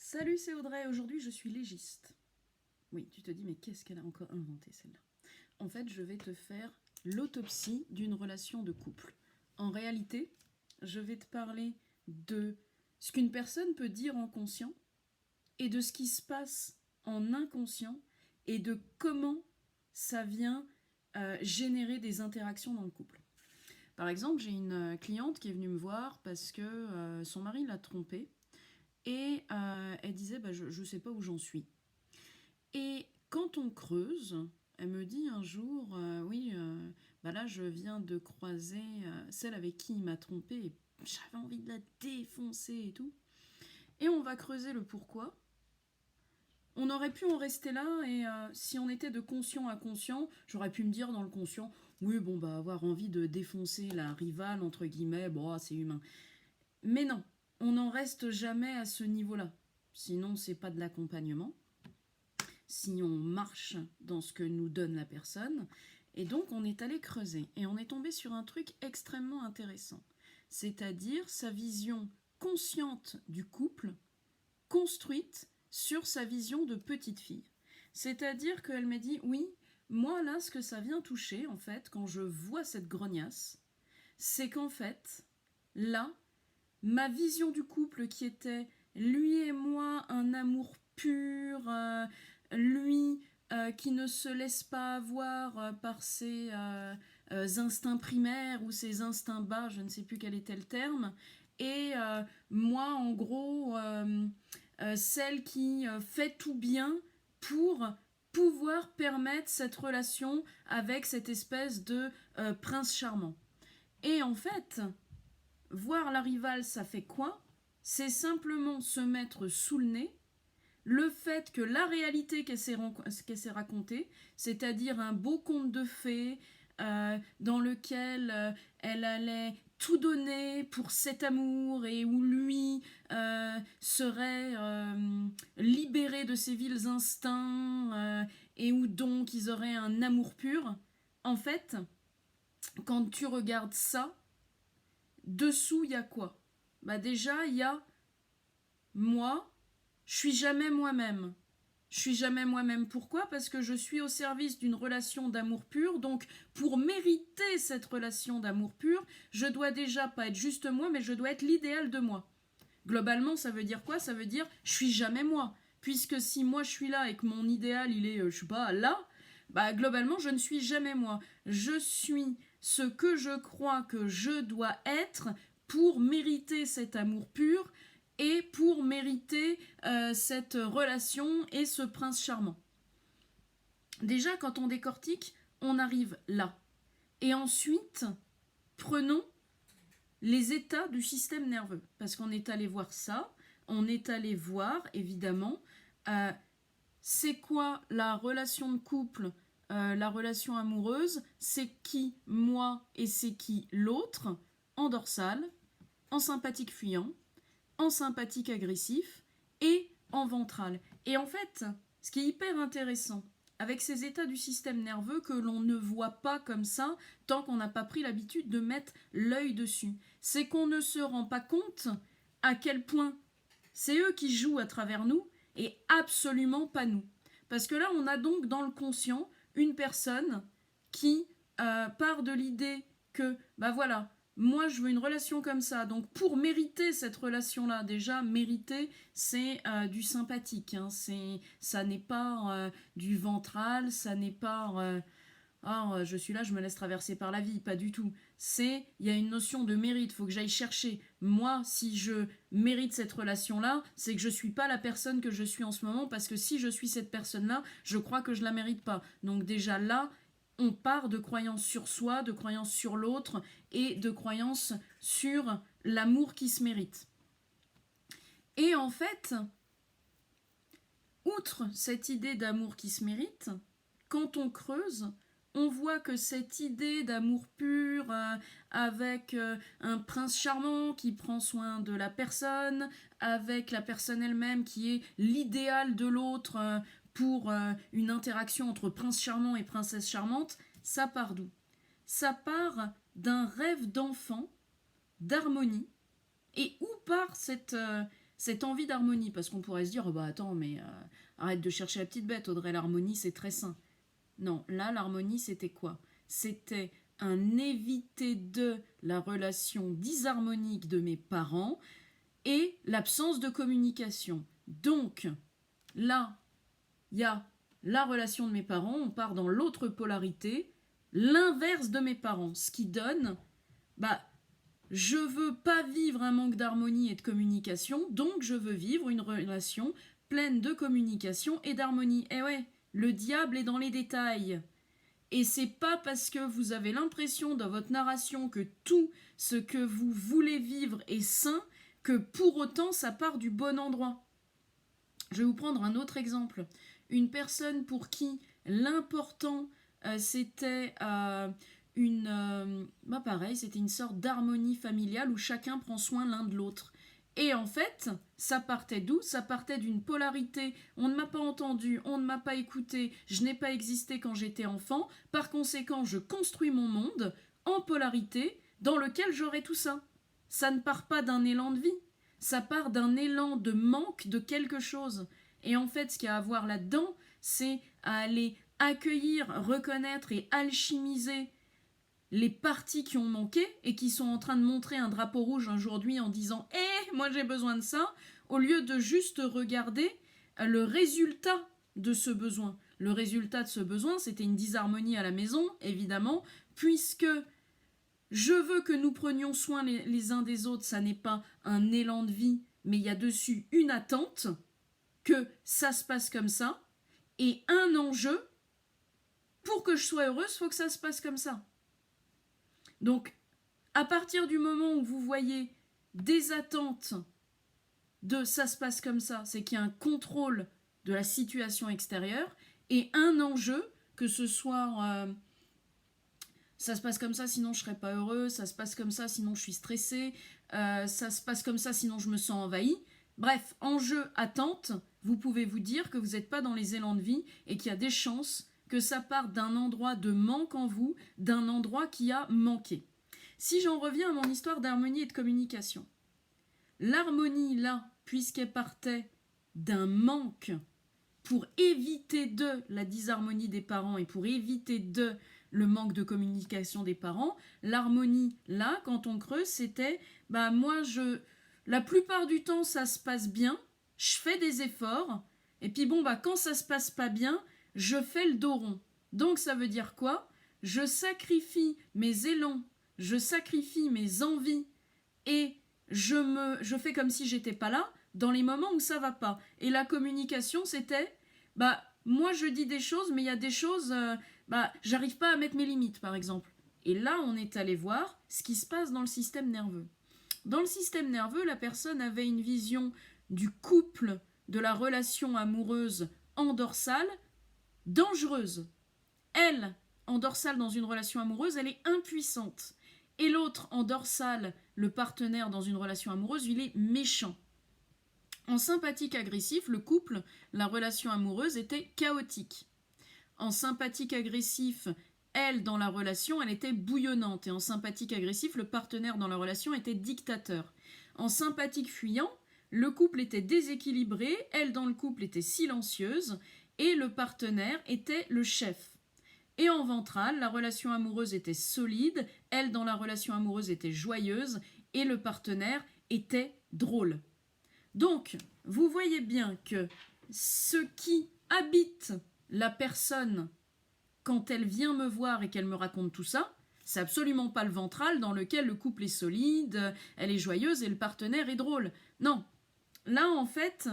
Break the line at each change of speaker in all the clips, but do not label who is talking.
Salut, c'est Audrey, aujourd'hui je suis légiste. Oui, tu te dis, mais qu'est-ce qu'elle a encore inventé celle-là? En fait, je vais te faire l'autopsie d'une relation de couple. En réalité, je vais te parler de ce qu'une personne peut dire en conscient et de ce qui se passe en inconscient et de comment ça vient générer des interactions dans le couple. Par exemple, j'ai une cliente qui est venue me voir parce que son mari l'a trompée et elle disait bah, je ne sais pas où j'en suis. Et quand on creuse, elle me dit un jour oui, bah là je viens de croiser celle avec qui il m'a trompée et j'avais envie de la défoncer et tout. Et on va creuser le pourquoi. On aurait pu en rester là et si on était de conscient à conscient, j'aurais pu me dire dans le conscient oui bon bah avoir envie de défoncer la rivale entre guillemets, bon c'est humain. Mais non, on n'en reste jamais à ce niveau-là. Sinon, c'est pas de l'accompagnement. Si on marche dans ce que nous donne la personne. Et donc, on est allé creuser. Et on est tombé sur un truc extrêmement intéressant. C'est-à-dire sa vision consciente du couple, construite sur sa vision de petite fille. C'est-à-dire qu'elle m'a dit, oui, moi là, ce que ça vient toucher, en fait, quand je vois cette grognasse, c'est qu'en fait, là, ma vision du couple qui était lui et moi un amour pur, lui qui ne se laisse pas avoir par ses instincts primaires ou ses instincts bas, je ne sais plus quel était le terme, et moi en gros celle qui fait tout bien pour pouvoir permettre cette relation avec cette espèce de prince charmant. Et en fait, voir la rivale, ça fait quoi? C'est simplement se mettre sous le nez le fait que la réalité qu'elle s'est racontée, c'est-à-dire un beau conte de fées dans lequel elle allait tout donner pour cet amour et où lui serait libéré de ses vils instincts et où donc ils auraient un amour pur. En fait, quand tu regardes ça, dessous, il y a quoi? Bah déjà, il y a moi, je suis jamais moi-même. Je suis jamais moi-même. Pourquoi? Parce que je suis au service d'une relation d'amour pur. Donc, pour mériter cette relation d'amour pur, je dois déjà pas être juste moi, mais je dois être l'idéal de moi. Globalement, ça veut dire quoi? Ça veut dire je suis jamais moi. Puisque si moi je suis là et que mon idéal il est, je sais pas, là, bah globalement je ne suis jamais moi. Je suis ce que je crois que je dois être pour mériter cet amour pur et pour mériter cette relation et ce prince charmant. Déjà, quand on décortique, on arrive là. Et ensuite, prenons les états du système nerveux. Parce qu'on est allé voir ça, on est allé voir, évidemment, c'est quoi la relation de couple, la relation amoureuse, c'est qui moi et c'est qui l'autre, en dorsale, en sympathique fuyant, en sympathique agressif et en ventral. Et en fait, ce qui est hyper intéressant avec ces états du système nerveux que l'on ne voit pas comme ça tant qu'on n'a pas pris l'habitude de mettre l'œil dessus, c'est qu'on ne se rend pas compte à quel point c'est eux qui jouent à travers nous et absolument pas nous. Parce que là, on a donc dans le conscient une personne qui part de l'idée que, bah voilà, moi je veux une relation comme ça. Donc pour mériter cette relation-là, déjà mériter, c'est du sympathique. Hein, ça n'est pas du ventral, ça n'est pas oh, je suis là, je me laisse traverser par la vie, pas du tout. Il y a une notion de mérite, il faut que j'aille chercher. Moi, si je mérite cette relation-là, c'est que je suis pas la personne que je suis en ce moment, parce que si je suis cette personne-là, je crois que je la mérite pas. Donc déjà là, on part de croyances sur soi, de croyances sur l'autre et de croyances sur l'amour qui se mérite. Et en fait, outre cette idée d'amour qui se mérite, quand on creuse, on voit que cette idée d'amour pur avec un prince charmant qui prend soin de la personne, avec la personne elle-même qui est l'idéal de l'autre pour une interaction entre prince charmant et princesse charmante, ça part d'où? Ça part d'un rêve d'enfant, d'harmonie, et où part cette envie d'harmonie, parce qu'on pourrait se dire, oh bah attends, mais arrête de chercher la petite bête, Audrey, l'harmonie c'est très sain. Non, là l'harmonie c'était quoi? C'était un éviter de la relation disharmonique de mes parents et l'absence de communication. Donc, là, il y a la relation de mes parents, on part dans l'autre polarité, l'inverse de mes parents, ce qui donne, bah, je veux pas vivre un manque d'harmonie et de communication, donc je veux vivre une relation pleine de communication et d'harmonie. Eh ouais, le diable est dans les détails. Et c'est pas parce que vous avez l'impression dans votre narration que tout ce que vous voulez vivre est sain que pour autant ça part du bon endroit. Je vais vous prendre un autre exemple. Une personne pour qui l'important c'était pareil, c'était une sorte d'harmonie familiale où chacun prend soin l'un de l'autre. Et en fait, ça partait d'où? Ça partait d'une polarité. On ne m'a pas entendu, on ne m'a pas écouté, je n'ai pas existé quand j'étais enfant. Par conséquent, je construis mon monde en polarité dans lequel j'aurai tout ça. Ça ne part pas d'un élan de vie. Ça part d'un élan de manque de quelque chose. Et en fait, ce qu'il y a à voir là-dedans, c'est à aller accueillir, reconnaître et alchimiser les parties qui ont manqué et qui sont en train de montrer un drapeau rouge aujourd'hui en disant « Eh, moi j'ai besoin de ça », au lieu de juste regarder le résultat de ce besoin. Le résultat de ce besoin, c'était une disharmonie à la maison, évidemment, puisque je veux que nous prenions soin les uns des autres, ça n'est pas un élan de vie, mais il y a dessus une attente que ça se passe comme ça, et un enjeu, pour que je sois heureuse, il faut que ça se passe comme ça. Donc, à partir du moment où vous voyez des attentes de ça se passe comme ça, c'est qu'il y a un contrôle de la situation extérieure et un enjeu, que ce soit ça se passe comme ça sinon je serais pas heureux, ça se passe comme ça sinon je suis stressée, ça se passe comme ça sinon je me sens envahi. Bref, enjeu, attente, vous pouvez vous dire que vous n'êtes pas dans les élans de vie et qu'il y a des chances que ça parte d'un endroit de manque en vous, d'un endroit qui a manqué. Si j'en reviens à mon histoire d'harmonie et de communication, l'harmonie, là, puisqu'elle partait d'un manque pour éviter de la disharmonie des parents et pour éviter de le manque de communication des parents, l'harmonie, là, quand on creuse, c'était, la plupart du temps, ça se passe bien, je fais des efforts, et puis quand ça se passe pas bien, je fais le dos rond. Donc ça veut dire quoi? Je sacrifie mes élans, je sacrifie mes envies et je fais comme si j'étais pas là dans les moments où ça va pas. Et la communication, c'était moi je dis des choses, mais il y a des choses, j'arrive pas à mettre mes limites, par exemple. Et là, on est allé voir ce qui se passe dans le système nerveux. Dans le système nerveux, la personne avait une vision du couple, de la relation amoureuse en dorsale, dangereuse. Elle, en dorsale dans une relation amoureuse, elle est impuissante. Et l'autre, en dorsale, le partenaire dans une relation amoureuse, il est méchant. En sympathique agressif, le couple, la relation amoureuse était chaotique. En sympathique agressif, elle, dans la relation, elle était bouillonnante. Et en sympathique agressif, le partenaire dans la relation était dictateur. En sympathique fuyant, le couple était déséquilibré, elle, dans le couple, était silencieuse, et le partenaire était le chef. Et en ventral, la relation amoureuse était solide, elle dans la relation amoureuse était joyeuse, et le partenaire était drôle. Donc, vous voyez bien que ce qui habite la personne quand elle vient me voir et qu'elle me raconte tout ça, c'est absolument pas le ventral dans lequel le couple est solide, elle est joyeuse et le partenaire est drôle. Non, là en fait,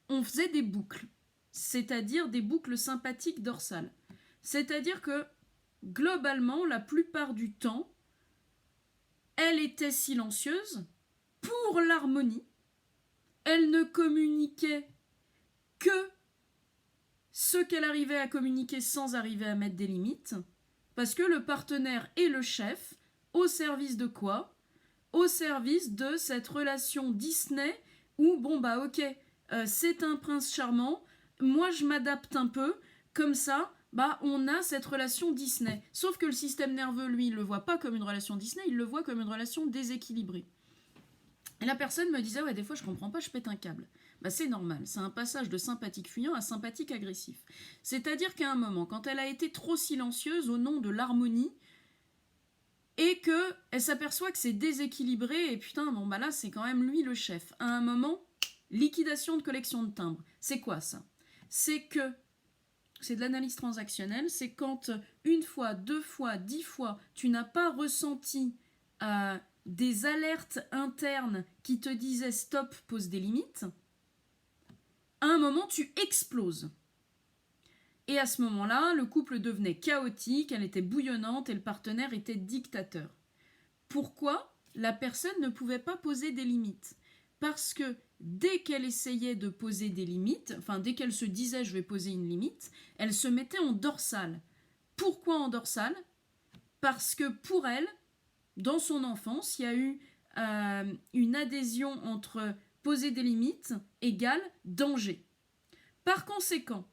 on faisait des boucles. C'est-à-dire des boucles sympathiques dorsales. C'est-à-dire que, globalement, la plupart du temps, elle était silencieuse pour l'harmonie. Elle ne communiquait que ce qu'elle arrivait à communiquer sans arriver à mettre des limites. Parce que le partenaire est le chef, au service de quoi? Au service de cette relation Disney où, c'est un prince charmant, moi je m'adapte un peu, comme ça, on a cette relation Disney. Sauf que le système nerveux, lui, il ne le voit pas comme une relation Disney, il le voit comme une relation déséquilibrée. Et la personne me disait, ouais, des fois je comprends pas, je pète un câble. Bah, c'est normal, c'est un passage de sympathique fuyant à sympathique agressif. C'est-à-dire qu'à un moment, quand elle a été trop silencieuse au nom de l'harmonie, et qu'elle s'aperçoit que c'est déséquilibré, et putain, bon bah là c'est quand même lui le chef. À un moment, liquidation de collection de timbres. C'est quoi ça? C'est de l'analyse transactionnelle, c'est quand une fois, deux fois, 10 fois, tu n'as pas ressenti des alertes internes qui te disaient stop, pose des limites, à un moment tu exploses. Et à ce moment-là, le couple devenait chaotique, elle était bouillonnante et le partenaire était dictateur. Pourquoi la personne ne pouvait pas poser des limites? Parce que dès qu'elle essayait de poser des limites, enfin dès qu'elle se disait je vais poser une limite, elle se mettait en dorsale. Pourquoi en dorsale? Parce que pour elle, dans son enfance, il y a eu une adhésion entre poser des limites égale danger. Par conséquent,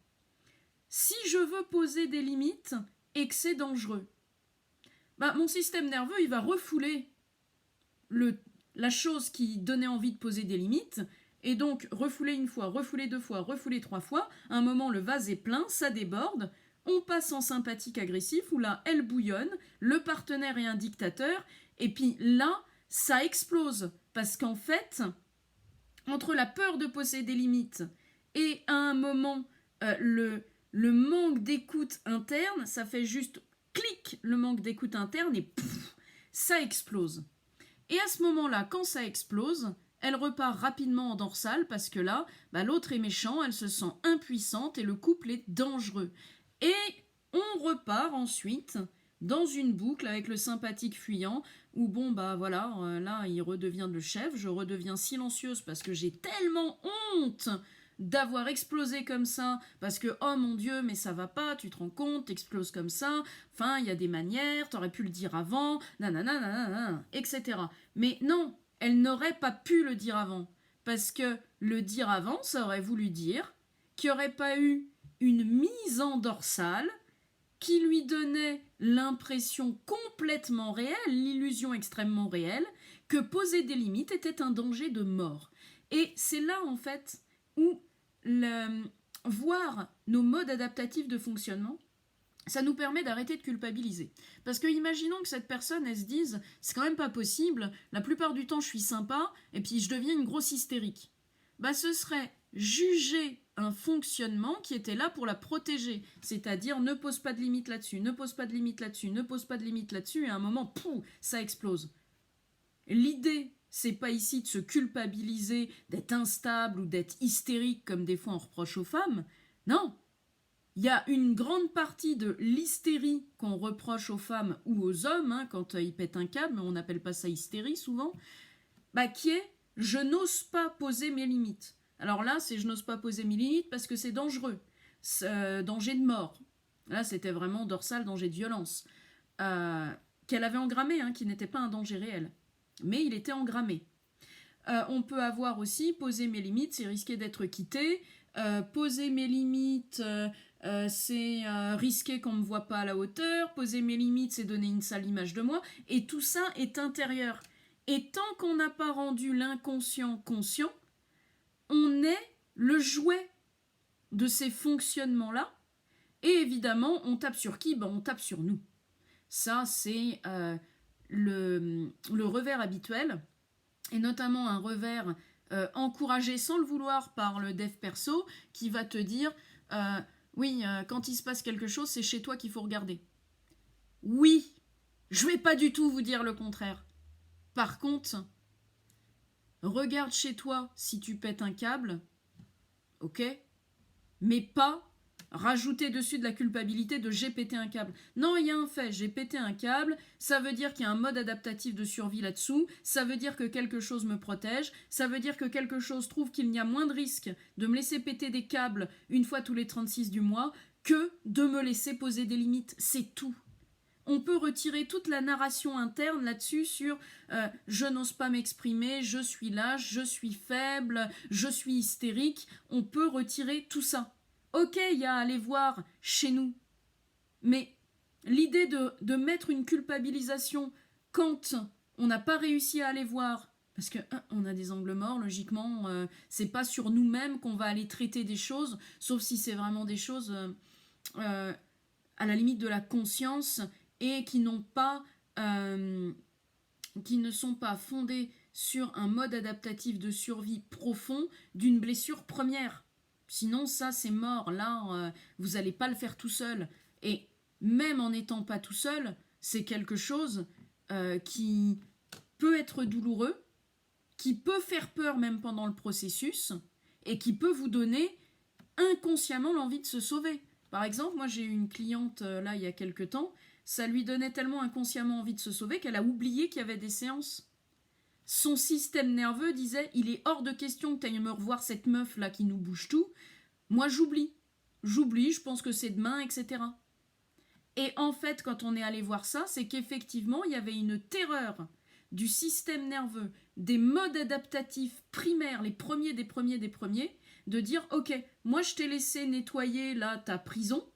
si je veux poser des limites et que c'est dangereux, bah, mon système nerveux il va refouler la chose qui donnait envie de poser des limites, et donc refouler une fois, refouler deux fois, refouler trois fois, à un moment le vase est plein, ça déborde, on passe en sympathique agressif, où là elle bouillonne, le partenaire est un dictateur, et puis là ça explose, parce qu'en fait, entre la peur de poser des limites et à un moment le manque d'écoute interne, ça fait juste clic le manque d'écoute interne et pouf, ça explose. Et à ce moment-là, quand ça explose, elle repart rapidement en dorsale parce que là, bah, l'autre est méchant, elle se sent impuissante et le couple est dangereux. Et on repart ensuite dans une boucle avec le sympathique fuyant où bon bah voilà, là il redevient le chef, je redeviens silencieuse parce que j'ai tellement honte d'avoir explosé comme ça, parce que oh mon dieu mais ça va pas, tu te rends compte, t'exploses comme ça, enfin il y a des manières, t'aurais pu le dire avant, nanana, nanana, etc. Mais non, elle n'aurait pas pu le dire avant, parce que le dire avant, ça aurait voulu dire qu'il n'y aurait pas eu une mise en dorsale qui lui donnait l'impression complètement réelle, l'illusion extrêmement réelle, que poser des limites était un danger de mort. Et c'est là, en fait, où voir nos modes adaptatifs de fonctionnement, ça nous permet d'arrêter de culpabiliser. Parce que imaginons que cette personne, elle se dise, c'est quand même pas possible, la plupart du temps je suis sympa, et puis je deviens une grosse hystérique. Bah ce serait juger un fonctionnement qui était là pour la protéger. C'est-à-dire ne pose pas de limite là-dessus, ne pose pas de limite là-dessus, ne pose pas de limite là-dessus, et à un moment, pouf, ça explose. L'idée, c'est pas ici de se culpabiliser, d'être instable ou d'être hystérique comme des fois on reproche aux femmes. Non, il y a une grande partie de l'hystérie qu'on reproche aux femmes ou aux hommes, hein, quand ils pètent un câble, mais on n'appelle pas ça hystérie souvent, bah, qui est « je n'ose pas poser mes limites ». Alors là, c'est « je n'ose pas poser mes limites parce que c'est dangereux, danger de mort ». Là, c'était vraiment dorsal, danger de violence, qu'elle avait engrammé, hein, qui n'était pas un danger réel, mais il était engrammé. On peut avoir aussi « poser mes limites, c'est risquer d'être quitté », poser mes limites, c'est risquer qu'on ne me voit pas à la hauteur, poser mes limites, c'est donner une sale image de moi, et tout ça est intérieur. Et tant qu'on n'a pas rendu l'inconscient conscient, on est le jouet de ces fonctionnements-là, et évidemment, on tape sur qui? Ben, on tape sur nous. Ça, c'est le revers habituel, et notamment un revers encouragé sans le vouloir par le dev perso, qui va te dire oui, quand il se passe quelque chose, c'est chez toi qu'il faut regarder. Oui, je vais pas du tout vous dire le contraire. Par contre, regarde chez toi si tu pètes un câble, ok, mais pas rajouter dessus de la culpabilité de j'ai pété un câble. Non, il y a un fait, j'ai pété un câble, ça veut dire qu'il y a un mode adaptatif de survie là-dessous, ça veut dire que quelque chose me protège, ça veut dire que quelque chose trouve qu'il y a moins de risque de me laisser péter des câbles une fois tous les 36 du mois que de me laisser poser des limites, c'est tout. On peut retirer toute la narration interne là-dessus sur je n'ose pas m'exprimer, je suis lâche, je suis faible, je suis hystérique. On peut retirer tout ça. Ok, il y a à aller voir chez nous. Mais l'idée de mettre une culpabilisation quand on n'a pas réussi à aller voir Parce que on a des angles morts, logiquement, c'est pas sur nous-mêmes qu'on va aller traiter des choses, sauf si c'est vraiment des choses à la limite de la conscience et qui n'ont pas, qui ne sont pas fondées sur un mode adaptatif de survie profond d'une blessure première. Sinon, ça, c'est mort. Là, vous n'allez pas le faire tout seul. Et même en n'étant pas tout seul, c'est quelque chose qui peut être douloureux, qui peut faire peur même pendant le processus, et qui peut vous donner inconsciemment l'envie de se sauver. Par exemple, moi j'ai eu une cliente là il y a quelque temps, ça lui donnait tellement inconsciemment envie de se sauver qu'elle a oublié qu'il y avait des séances. Son système nerveux disait, il est hors de question que tu ailles me revoir cette meuf là qui nous bouge tout. Moi j'oublie, je pense que c'est demain, etc. Et en fait, quand on est allé voir ça, c'est qu'effectivement, il y avait une terreur du système nerveux, des modes adaptatifs primaires, les premiers des premiers des premiers, de dire, ok, moi je t'ai laissé nettoyer là ta prison,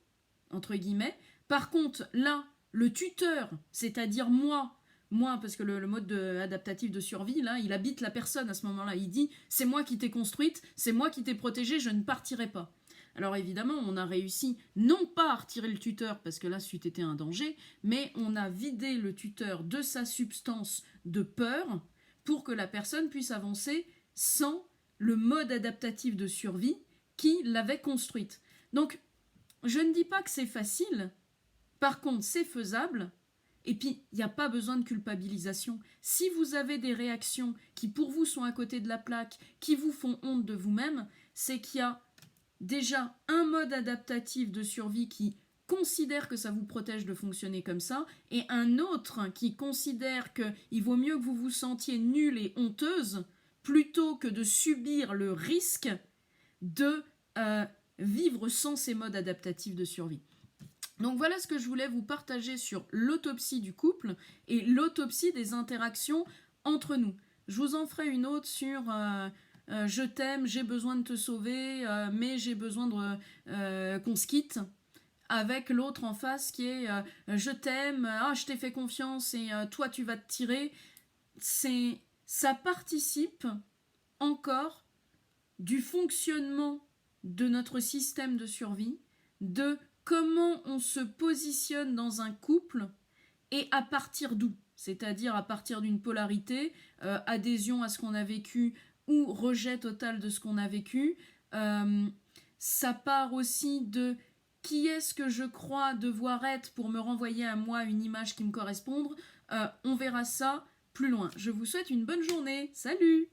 entre guillemets, par contre là, le tuteur, c'est-à-dire moi, parce que le mode adaptatif de survie, là, il habite la personne à ce moment-là, il dit, c'est moi qui t'ai construite, c'est moi qui t'ai protégée, je ne partirai pas. Alors évidemment, on a réussi non pas à retirer le tuteur, parce que là, c'eût été un danger, mais on a vidé le tuteur de sa substance de peur pour que la personne puisse avancer sans le mode adaptatif de survie qui l'avait construite. Donc, je ne dis pas que c'est facile, par contre, c'est faisable, et puis, il n'y a pas besoin de culpabilisation. Si vous avez des réactions qui pour vous sont à côté de la plaque, qui vous font honte de vous-même, c'est qu'il y a déjà un mode adaptatif de survie qui considère que ça vous protège de fonctionner comme ça, et un autre qui considère qu'il vaut mieux que vous vous sentiez nulle et honteuse plutôt que de subir le risque de vivre sans ces modes adaptatifs de survie. Donc voilà ce que je voulais vous partager sur l'autopsie du couple et l'autopsie des interactions entre nous. Je vous en ferai une autre sur je t'aime, j'ai besoin de te sauver, mais j'ai besoin qu'on se quitte, avec l'autre en face qui est je t'aime, je t'ai fait confiance et toi tu vas te tirer. Ça participe encore du fonctionnement de notre système de survie, de comment on se positionne dans un couple et à partir d'où, c'est-à-dire à partir d'une polarité, adhésion à ce qu'on a vécu ou rejet total de ce qu'on a vécu. Ça part aussi de qui est-ce que je crois devoir être pour me renvoyer à moi une image qui me corresponde. On verra ça plus loin. Je vous souhaite une bonne journée. Salut!